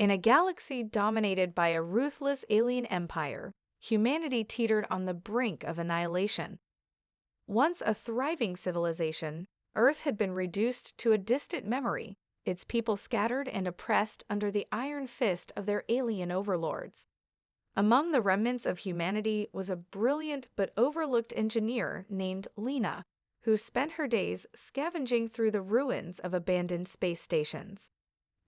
In a galaxy dominated by a ruthless alien empire, humanity teetered on the brink of annihilation. Once a thriving civilization, Earth had been reduced to a distant memory, its people scattered and oppressed under the iron fist of their alien overlords. Among the remnants of humanity was a brilliant but overlooked engineer named Lena, who spent her days scavenging through the ruins of abandoned space stations.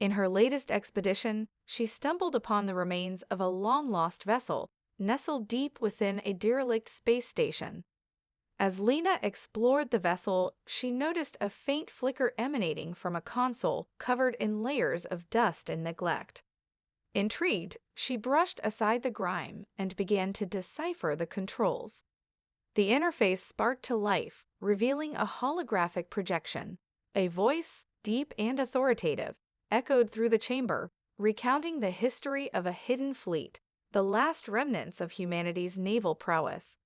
In her latest expedition, she stumbled upon the remains of a long-lost vessel nestled deep within a derelict space station. As Lena explored the vessel, she noticed a faint flicker emanating from a console covered in layers of dust and neglect. Intrigued, she brushed aside the grime and began to decipher the controls. The interface sparked to life, revealing a holographic projection. A voice, deep and authoritative, echoed through the chamber, recounting the history of a hidden fleet, the last remnants of humanity's naval prowess.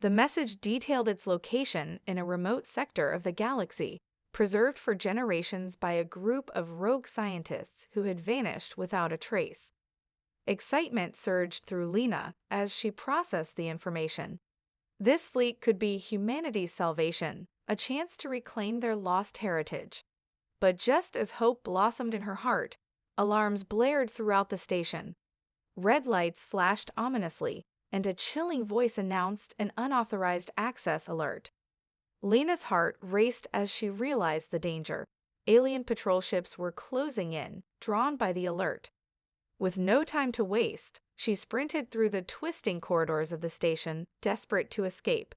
The message detailed its location in a remote sector of the galaxy, preserved for generations by a group of rogue scientists who had vanished without a trace. Excitement surged through Lena as she processed the information. This fleet could be humanity's salvation, a chance to reclaim their lost heritage. But just as hope blossomed in her heart, alarms blared throughout the station. Red lights flashed ominously, and a chilling voice announced an unauthorized access alert. Lena's heart raced as she realized the danger. Alien patrol ships were closing in, drawn by the alert. With no time to waste, she sprinted through the twisting corridors of the station, desperate to escape.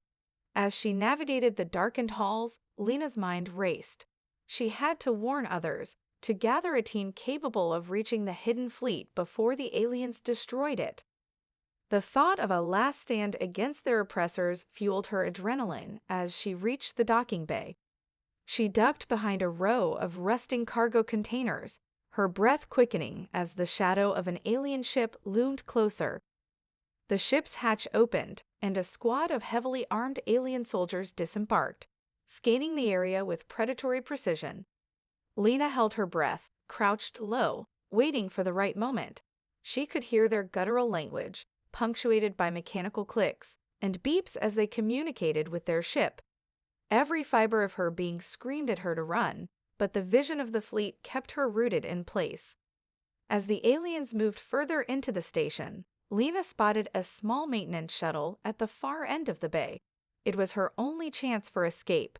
As she navigated the darkened halls, Lena's mind raced. She had to warn others, to gather a team capable of reaching the hidden fleet before the aliens destroyed it. The thought of a last stand against their oppressors fueled her adrenaline as she reached the docking bay. She ducked behind a row of rusting cargo containers, her breath quickening as the shadow of an alien ship loomed closer. The ship's hatch opened, and a squad of heavily armed alien soldiers disembarked, scanning the area with predatory precision. Lena held her breath, crouched low, waiting for the right moment. She could hear their guttural language, punctuated by mechanical clicks and beeps as they communicated with their ship. Every fiber of her being screamed at her to run, but the vision of the fleet kept her rooted in place. As the aliens moved further into the station, Lena spotted a small maintenance shuttle at the far end of the bay. It was her only chance for escape.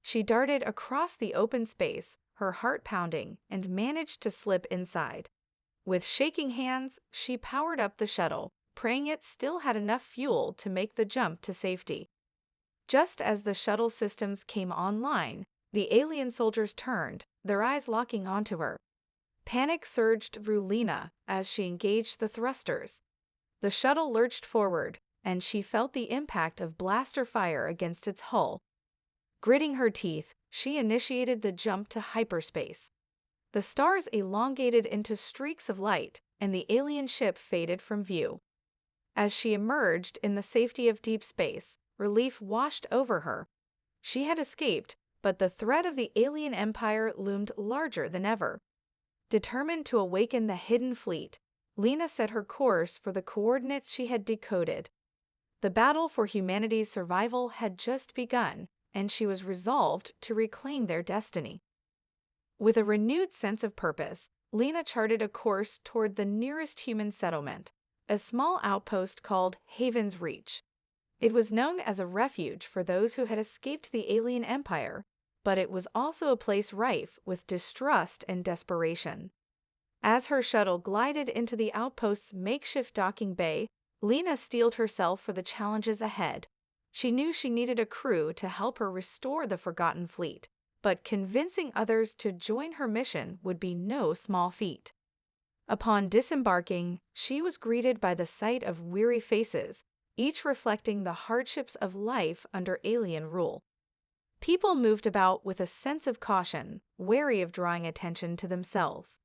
She darted across the open space, her heart pounding, and managed to slip inside. With shaking hands, she powered up the shuttle, praying it still had enough fuel to make the jump to safety. Just as the shuttle systems came online, the alien soldiers turned, their eyes locking onto her. Panic surged through Lena as she engaged the thrusters. The shuttle lurched forward, and she felt the impact of blaster fire against its hull. Gritting her teeth, she initiated the jump to hyperspace. The stars elongated into streaks of light, and the alien ship faded from view. As she emerged in the safety of deep space, relief washed over her. She had escaped, but the threat of the alien empire loomed larger than ever. Determined to awaken the hidden fleet, Lena set her course for the coordinates she had decoded. The battle for humanity's survival had just begun, and she was resolved to reclaim their destiny. With a renewed sense of purpose, Lena charted a course toward the nearest human settlement, a small outpost called Haven's Reach. It was known as a refuge for those who had escaped the alien empire, but it was also a place rife with distrust and desperation. As her shuttle glided into the outpost's makeshift docking bay, Lena steeled herself for the challenges ahead. She knew she needed a crew to help her restore the forgotten fleet, but convincing others to join her mission would be no small feat. Upon disembarking, she was greeted by the sight of weary faces, each reflecting the hardships of life under alien rule. People moved about with a sense of caution, wary of drawing attention to themselves.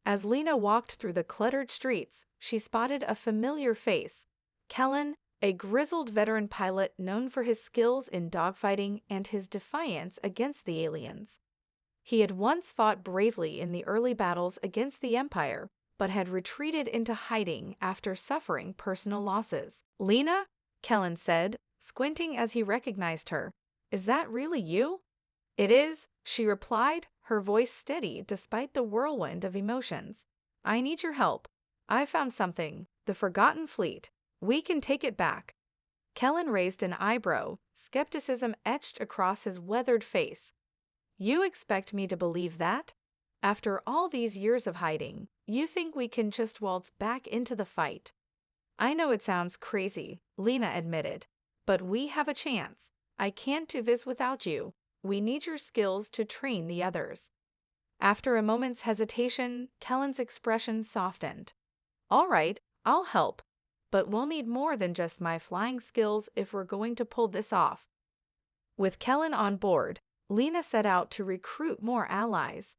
As Lena walked through the cluttered streets, she spotted a familiar face, Kellen, a grizzled veteran pilot known for his skills in dogfighting and his defiance against the aliens. He had once fought bravely in the early battles against the Empire, but had retreated into hiding after suffering personal losses. "Lena?" Kellen said, squinting as he recognized her. "Is that really you?" "It is," she replied, her voice steady despite the whirlwind of emotions. "I need your help. I found something, the Forgotten Fleet. We can take it back." Kellen raised an eyebrow, skepticism etched across his weathered face. "You expect me to believe that? After all these years of hiding, you think we can just waltz back into the fight?" "I know it sounds crazy," Lena admitted, "but we have a chance. I can't do this without you. We need your skills to train the others." After a moment's hesitation, Kellen's expression softened. "All right, I'll help, but we'll need more than just my flying skills if we're going to pull this off." With Kellen on board, Lena set out to recruit more allies.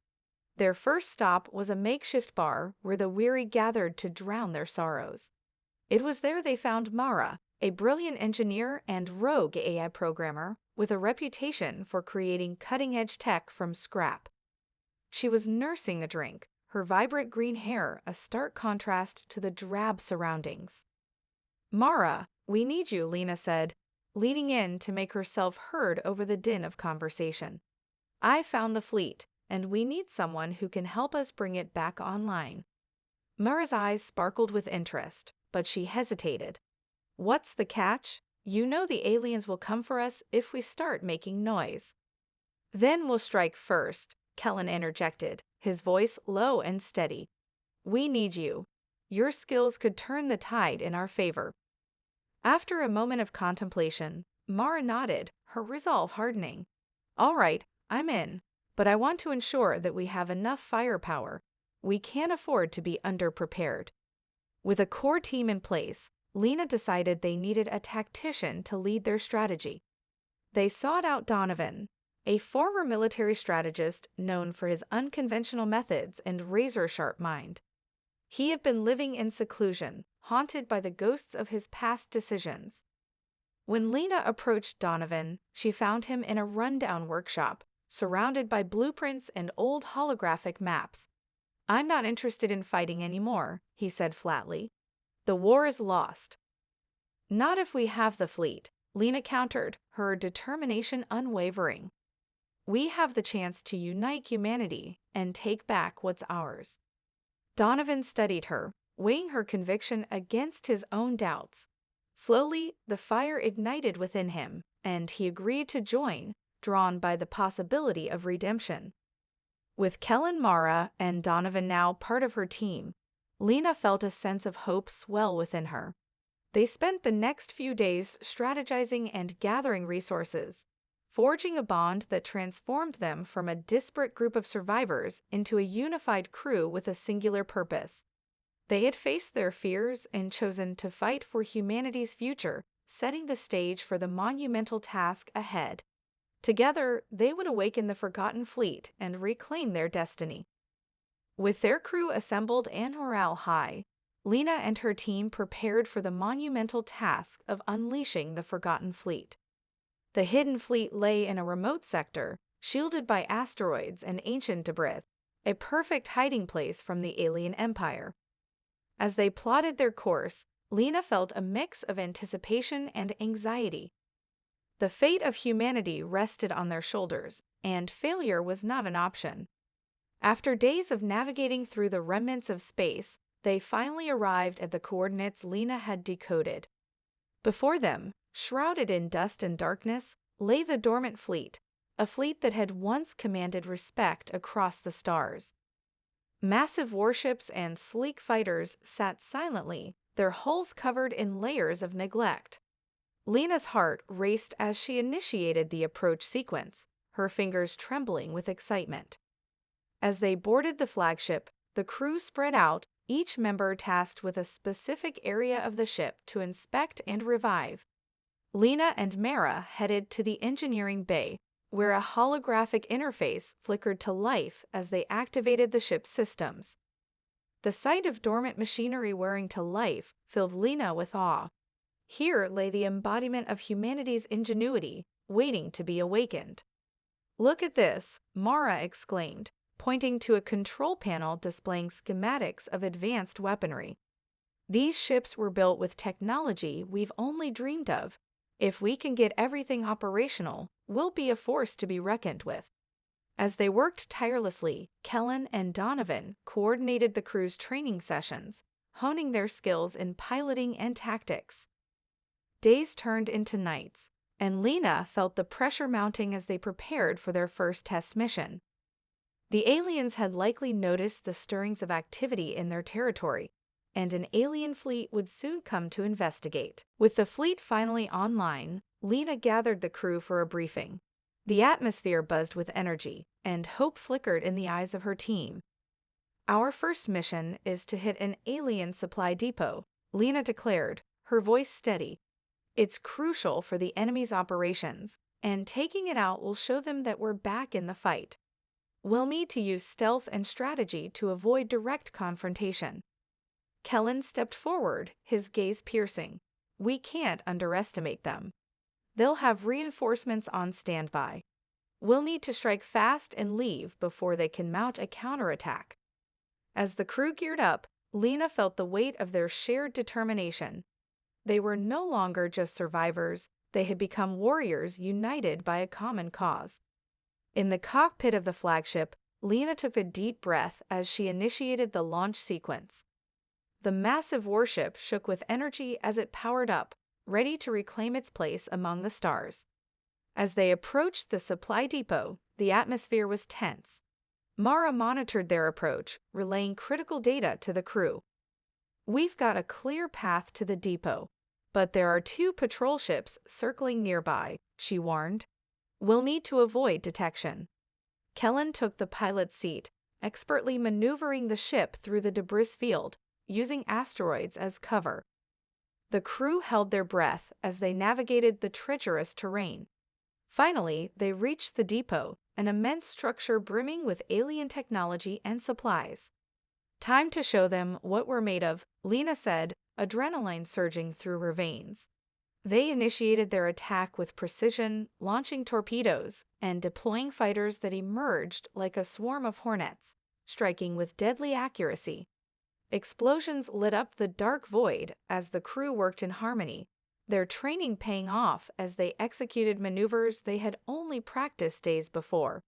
Their first stop was a makeshift bar where the weary gathered to drown their sorrows. It was there they found Mara, a brilliant engineer and rogue AI programmer with a reputation for creating cutting-edge tech from scrap. She was nursing a drink, her vibrant green hair a stark contrast to the drab surroundings. "Mara, we need you," Lena said, leaning in to make herself heard over the din of conversation. "I found the fleet, and we need someone who can help us bring it back online." Mara's eyes sparkled with interest, but she hesitated. "What's the catch? You know the aliens will come for us if we start making noise." "Then we'll strike first," Kellen interjected, his voice low and steady. "We need you. Your skills could turn the tide in our favor." After a moment of contemplation, Mara nodded, her resolve hardening. "All right, I'm in, but I want to ensure that we have enough firepower. We can't afford to be underprepared." With a core team in place, Lena decided they needed a tactician to lead their strategy. They sought out Donovan, a former military strategist known for his unconventional methods and razor-sharp mind. He had been living in seclusion, haunted by the ghosts of his past decisions. When Lena approached Donovan, she found him in a rundown workshop, surrounded by blueprints and old holographic maps. "I'm not interested in fighting anymore," he said flatly. "The war is lost." "Not if we have the fleet," Lena countered, her determination unwavering. "We have the chance to unite humanity and take back what's ours." Donovan studied her, weighing her conviction against his own doubts. Slowly, the fire ignited within him, and he agreed to join, drawn by the possibility of redemption. With Kellen, Mara, and Donovan now part of her team, Lena felt a sense of hope swell within her. They spent the next few days strategizing and gathering resources, forging a bond that transformed them from a disparate group of survivors into a unified crew with a singular purpose. They had faced their fears and chosen to fight for humanity's future, setting the stage for the monumental task ahead. Together, they would awaken the Forgotten Fleet and reclaim their destiny. With their crew assembled and morale high, Lena and her team prepared for the monumental task of unleashing the Forgotten Fleet. The hidden fleet lay in a remote sector, shielded by asteroids and ancient debris, a perfect hiding place from the alien empire. As they plotted their course, Lena felt a mix of anticipation and anxiety. The fate of humanity rested on their shoulders, and failure was not an option. After days of navigating through the remnants of space, they finally arrived at the coordinates Lena had decoded. Before them, shrouded in dust and darkness, lay the dormant fleet, a fleet that had once commanded respect across the stars. Massive warships and sleek fighters sat silently, their hulls covered in layers of neglect. Lena's heart raced as she initiated the approach sequence, her fingers trembling with excitement. As they boarded the flagship, the crew spread out, each member tasked with a specific area of the ship to inspect and revive. Lena and Mara headed to the engineering bay, where a holographic interface flickered to life as they activated the ship's systems. The sight of dormant machinery whirring to life filled Lena with awe. Here lay the embodiment of humanity's ingenuity, waiting to be awakened. "Look at this," Mara exclaimed, pointing to a control panel displaying schematics of advanced weaponry. These ships were built with technology we've only dreamed of. If we can get everything operational, we'll be a force to be reckoned with. As they worked tirelessly, Kellen and Donovan coordinated the crew's training sessions, honing their skills in piloting and tactics. Days turned into nights, and Lena felt the pressure mounting as they prepared for their first test mission. The aliens had likely noticed the stirrings of activity in their territory, and an alien fleet would soon come to investigate. With the fleet finally online, Lena gathered the crew for a briefing. The atmosphere buzzed with energy, and hope flickered in the eyes of her team. "Our first mission is to hit an alien supply depot," Lena declared, her voice steady. "It's crucial for the enemy's operations, and taking it out will show them that we're back in the fight. We'll need to use stealth and strategy to avoid direct confrontation." Kellen stepped forward, his gaze piercing. "We can't underestimate them. They'll have reinforcements on standby. We'll need to strike fast and leave before they can mount a counterattack." As the crew geared up, Lena felt the weight of their shared determination. They were no longer just survivors, they had become warriors united by a common cause. In the cockpit of the flagship, Lena took a deep breath as she initiated the launch sequence. The massive warship shook with energy as it powered up, ready to reclaim its place among the stars. As they approached the supply depot, the atmosphere was tense. Mara monitored their approach, relaying critical data to the crew. "We've got a clear path to the depot, but there are 2 patrol ships circling nearby," she warned. "We'll need to avoid detection." Kellen took the pilot's seat, expertly maneuvering the ship through the debris field, using asteroids as cover. The crew held their breath as they navigated the treacherous terrain. Finally, they reached the depot, an immense structure brimming with alien technology and supplies. "Time to show them what we're made of," Lena said, adrenaline surging through her veins. They initiated their attack with precision, launching torpedoes and deploying fighters that emerged like a swarm of hornets, striking with deadly accuracy. Explosions lit up the dark void as the crew worked in harmony, their training paying off as they executed maneuvers they had only practiced days before.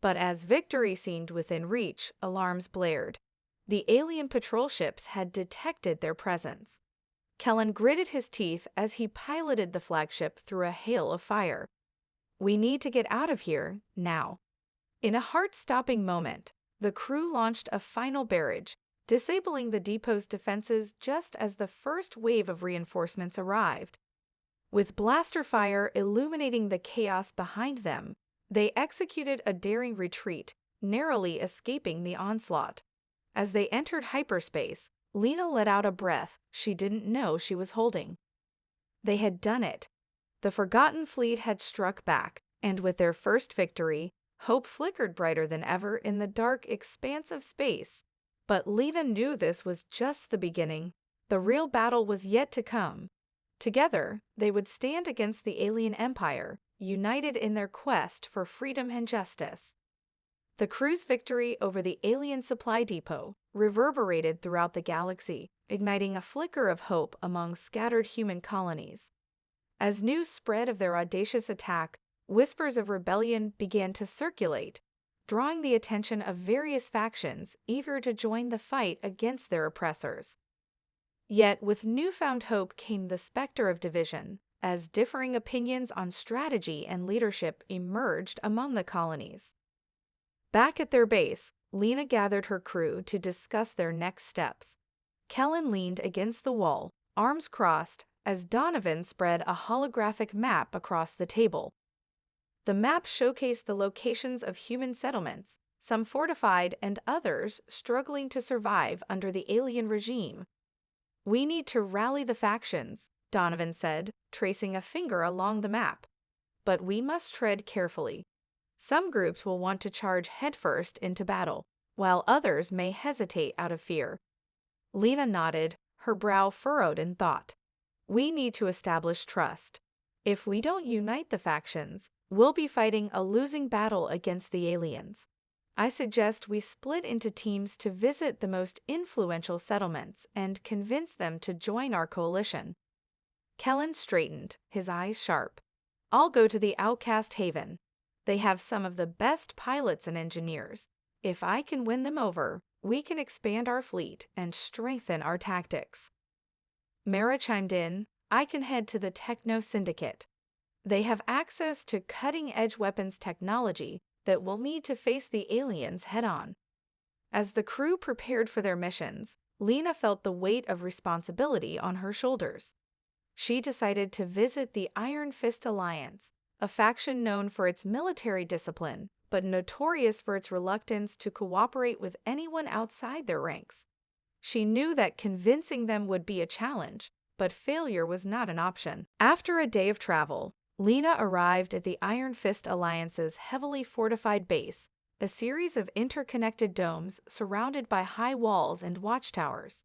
But as victory seemed within reach, alarms blared. The alien patrol ships had detected their presence. Kellen gritted his teeth as he piloted the flagship through a hail of fire. "We need to get out of here, now." In a heart-stopping moment, the crew launched a final barrage, disabling the depot's defenses just as the first wave of reinforcements arrived. With blaster fire illuminating the chaos behind them, they executed a daring retreat, narrowly escaping the onslaught. As they entered hyperspace, Lena let out a breath she didn't know she was holding. They had done it. The forgotten fleet had struck back, and with their first victory, hope flickered brighter than ever in the dark expanse of space. But Lena knew this was just the beginning. The real battle was yet to come. Together, they would stand against the alien empire, united in their quest for freedom and justice. The crew's victory over the alien supply depot reverberated throughout the galaxy, igniting a flicker of hope among scattered human colonies. As news spread of their audacious attack, whispers of rebellion began to circulate, drawing the attention of various factions eager to join the fight against their oppressors. Yet with newfound hope came the specter of division, as differing opinions on strategy and leadership emerged among the colonies. Back at their base, Lena gathered her crew to discuss their next steps. Kellen leaned against the wall, arms crossed, as Donovan spread a holographic map across the table. The map showcased the locations of human settlements, some fortified and others struggling to survive under the alien regime. "We need to rally the factions," Donovan said, tracing a finger along the map. "But we must tread carefully. Some groups will want to charge headfirst into battle, while others may hesitate out of fear." Lena nodded, her brow furrowed in thought. "We need to establish trust. If we don't unite the factions, we'll be fighting a losing battle against the aliens. I suggest we split into teams to visit the most influential settlements and convince them to join our coalition. Kellen straightened, his eyes sharp. I'll go to the Outcast Haven. They have some of the best pilots and engineers. If I can win them over, we can expand our fleet and strengthen our tactics. Mara chimed in, I can head to the Techno Syndicate. They have access to cutting-edge weapons technology that will need to face the aliens head-on. As the crew prepared for their missions, Lena felt the weight of responsibility on her shoulders. She decided to visit the Iron Fist Alliance, a faction known for its military discipline, but notorious for its reluctance to cooperate with anyone outside their ranks. She knew that convincing them would be a challenge, but failure was not an option. After a day of travel, Lena arrived at the Iron Fist Alliance's heavily fortified base, a series of interconnected domes surrounded by high walls and watchtowers.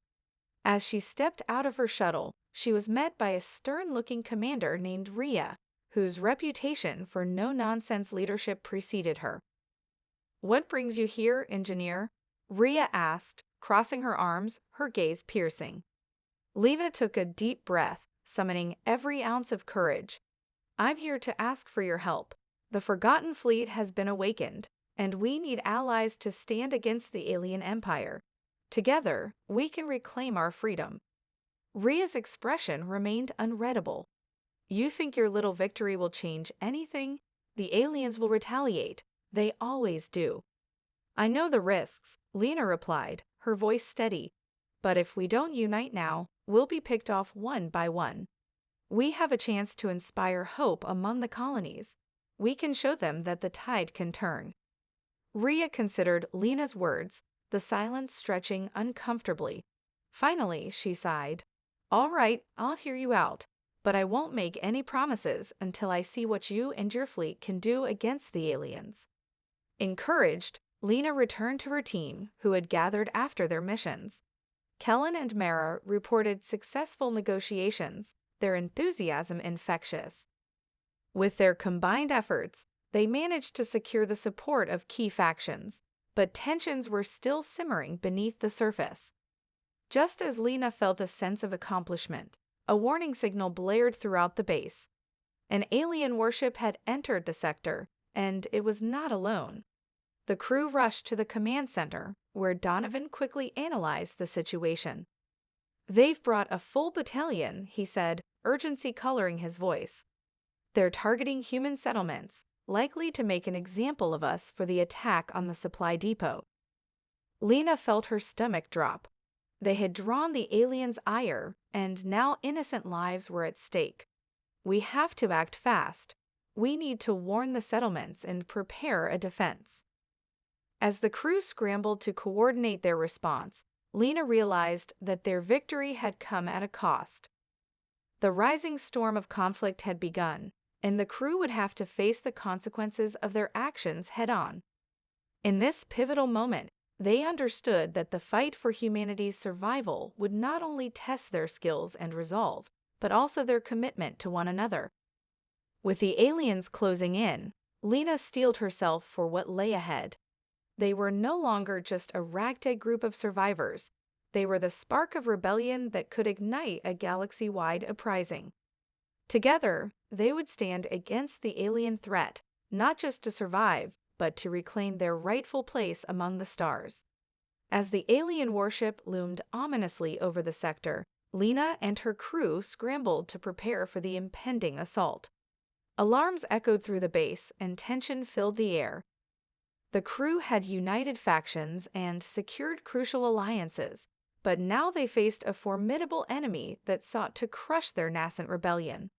As she stepped out of her shuttle, she was met by a stern-looking commander named Rhea, whose reputation for no-nonsense leadership preceded her. What brings you here, engineer? Rhea asked, crossing her arms, her gaze piercing. Lena took a deep breath, summoning every ounce of courage. I'm here to ask for your help. The Forgotten Fleet has been awakened, and we need allies to stand against the alien empire. Together, we can reclaim our freedom. Rhea's expression remained unreadable. You think your little victory will change anything? The aliens will retaliate. They always do. I know the risks, Lena replied, her voice steady. But if we don't unite now, we'll be picked off one by one. We have a chance to inspire hope among the colonies. We can show them that the tide can turn. Rhea considered Lena's words, the silence stretching uncomfortably. Finally, she sighed. All right, I'll hear you out, but I won't make any promises until I see what you and your fleet can do against the aliens. Encouraged, Lena returned to her team, who had gathered after their missions. Kellen and Mara reported successful negotiations, their enthusiasm infectious. With their combined efforts, they managed to secure the support of key factions, but tensions were still simmering beneath the surface. Just as Lena felt a sense of accomplishment, a warning signal blared throughout the base. An alien warship had entered the sector, and it was not alone. The crew rushed to the command center, where Donovan quickly analyzed the situation. They've brought a full battalion, he said, urgency coloring his voice. They're targeting human settlements, likely to make an example of us for the attack on the supply depot. Lena felt her stomach drop. They had drawn the aliens' ire, and now innocent lives were at stake. We have to act fast. We need to warn the settlements and prepare a defense. As the crew scrambled to coordinate their response, Lena realized that their victory had come at a cost. The rising storm of conflict had begun, and the crew would have to face the consequences of their actions head-on. In this pivotal moment, they understood that the fight for humanity's survival would not only test their skills and resolve, but also their commitment to one another. With the aliens closing in, Lena steeled herself for what lay ahead. They were no longer just a ragtag group of survivors. They were the spark of rebellion that could ignite a galaxy-wide uprising. Together, they would stand against the alien threat, not just to survive, but to reclaim their rightful place among the stars. As the alien warship loomed ominously over the sector, Lena and her crew scrambled to prepare for the impending assault. Alarms echoed through the base, and tension filled the air. The crew had united factions and secured crucial alliances, but now they faced a formidable enemy that sought to crush their nascent rebellion.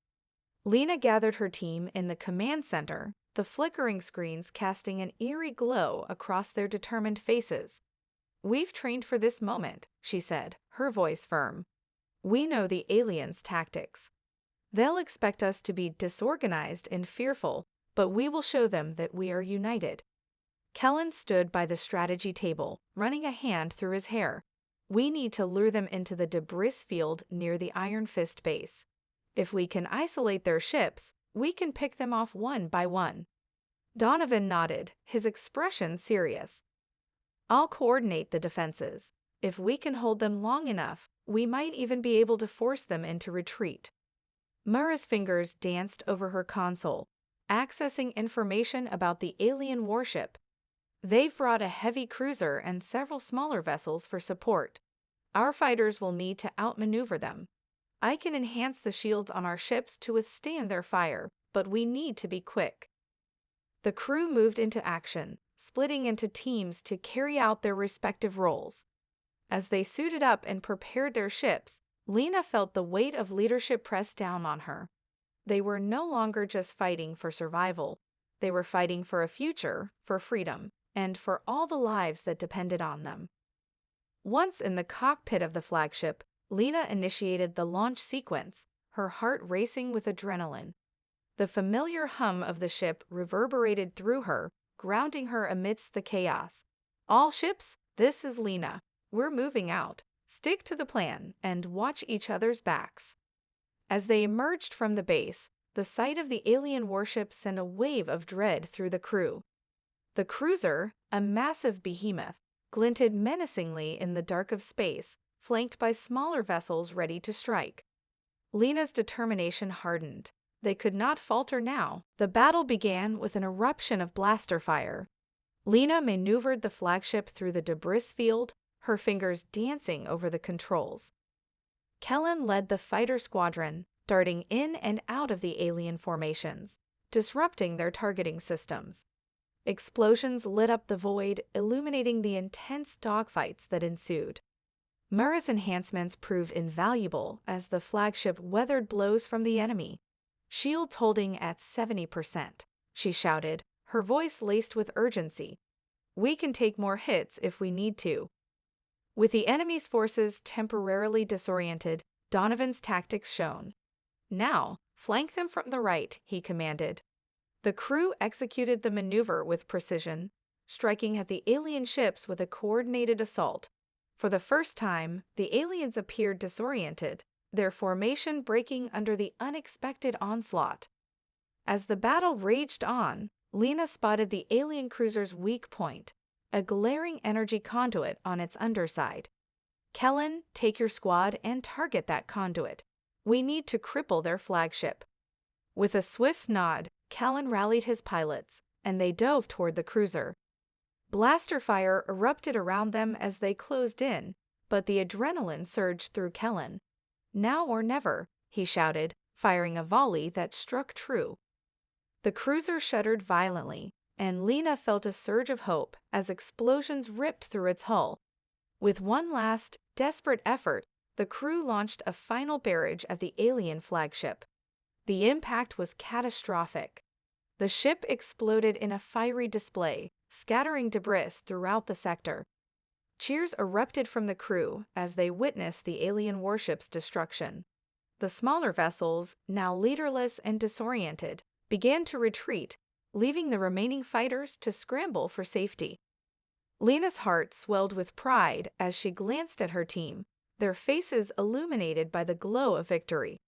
Lena gathered her team in the command center, the flickering screens casting an eerie glow across their determined faces. We've trained for this moment, she said, her voice firm. We know the aliens' tactics. They'll expect us to be disorganized and fearful, but we will show them that we are united. Kellen stood by the strategy table, running a hand through his hair. We need to lure them into the debris field near the Iron Fist base. If we can isolate their ships, we can pick them off one by one. Donovan nodded, his expression serious. I'll coordinate the defenses. If we can hold them long enough, we might even be able to force them into retreat. Mara's fingers danced over her console, accessing information about the alien warship. They've brought a heavy cruiser and several smaller vessels for support. Our fighters will need to outmaneuver them. I can enhance the shields on our ships to withstand their fire, but we need to be quick. The crew moved into action, splitting into teams to carry out their respective roles. As they suited up and prepared their ships, Lena felt the weight of leadership press down on her. They were no longer just fighting for survival. They were fighting for a future, for freedom, and for all the lives that depended on them. Once in the cockpit of the flagship, Lena initiated the launch sequence, her heart racing with adrenaline. The familiar hum of the ship reverberated through her, grounding her amidst the chaos. All ships, this is Lena. We're moving out. Stick to the plan and watch each other's backs. As they emerged from the base, the sight of the alien warship sent a wave of dread through the crew. The cruiser, a massive behemoth, glinted menacingly in the dark of space, flanked by smaller vessels ready to strike. Lena's determination hardened. They could not falter now. The battle began with an eruption of blaster fire. Lena maneuvered the flagship through the debris field, her fingers dancing over the controls. Kellen led the fighter squadron, darting in and out of the alien formations, disrupting their targeting systems. Explosions lit up the void, illuminating the intense dogfights that ensued. Mara's enhancements proved invaluable as the flagship weathered blows from the enemy. Shields holding at 70%, she shouted, her voice laced with urgency. We can take more hits if we need to. With the enemy's forces temporarily disoriented, Donovan's tactics shone. Now, flank them from the right, he commanded. The crew executed the maneuver with precision, striking at the alien ships with a coordinated assault. For the first time, the aliens appeared disoriented, their formation breaking under the unexpected onslaught. As the battle raged on, Lena spotted the alien cruiser's weak point, a glaring energy conduit on its underside. Kellen, take your squad and target that conduit. We need to cripple their flagship. With a swift nod, Kellen rallied his pilots, and they dove toward the cruiser. Blaster fire erupted around them as they closed in, but the adrenaline surged through Kellen. Now or never, he shouted, firing a volley that struck true. The cruiser shuddered violently, and Lena felt a surge of hope as explosions ripped through its hull. With one last, desperate effort, the crew launched a final barrage at the alien flagship. The impact was catastrophic. The ship exploded in a fiery display, scattering debris throughout the sector. Cheers erupted from the crew as they witnessed the alien warship's destruction. The smaller vessels, now leaderless and disoriented, began to retreat, leaving the remaining fighters to scramble for safety. Lena's heart swelled with pride as she glanced at her team, their faces illuminated by the glow of victory.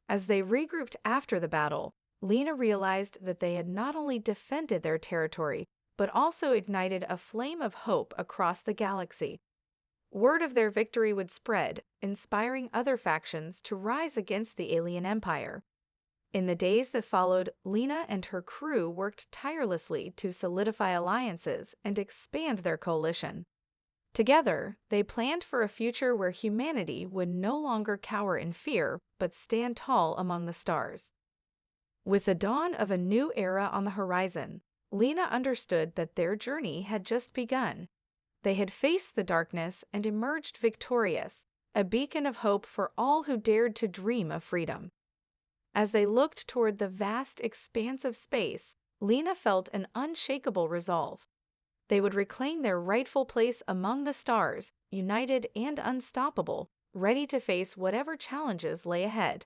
As they regrouped after the battle, Lena realized that they had not only defended their territory, but also ignited a flame of hope across the galaxy. Word of their victory would spread, inspiring other factions to rise against the alien empire. In the days that followed, Lena and her crew worked tirelessly to solidify alliances and expand their coalition. Together, they planned for a future where humanity would no longer cower in fear, but stand tall among the stars. With the dawn of a new era on the horizon, Lena understood that their journey had just begun. They had faced the darkness and emerged victorious, a beacon of hope for all who dared to dream of freedom. As they looked toward the vast expanse of space, Lena felt an unshakable resolve. They would reclaim their rightful place among the stars, united and unstoppable, ready to face whatever challenges lay ahead.